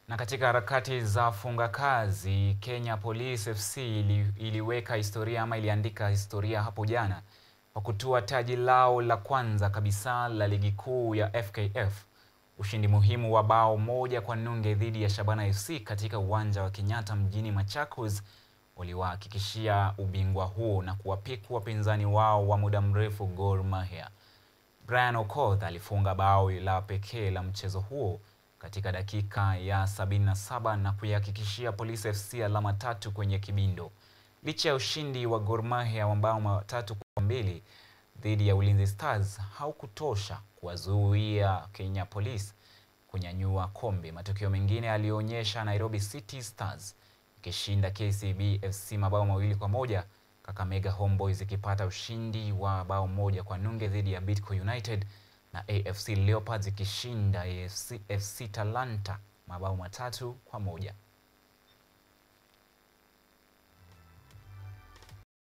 Na katika harakati za funga kazi, Kenya Police FC iliweka historia ama iliandika historia hapo jana kwa kutua taji lao la kwanza kabisa la ligi kuu ya FKF. Ushindi muhimu wa bao 1-0 dhidi ya Shabana FC katika uwanja wa Kenyatta mjini Machakos uliwahakikishia ubingwa huo na kuwapiku wapinzani wao wa muda mrefu Gor Mahia. Brian Okoth alifunga bao la pekee la mchezo huo katika dakika ya 77 na kuihakikishia Police FC alama 3 kwenye kibindo. Licha ya ushindi wa Gor Mahia wa bao 3-2 dhidi ya Ulinzi Stars haukutosha kuwazuia Kenya Police kunyanyua kombe. Matokeo mengine yalionyesha Nairobi City Stars ikishinda KCB FC mabao 2-1, Kakamega Homeboys ikipata ushindi wa bao 1-0 dhidi ya Bidco United, na AFC Leopards ikishinda FC Talanta mabao 3-1.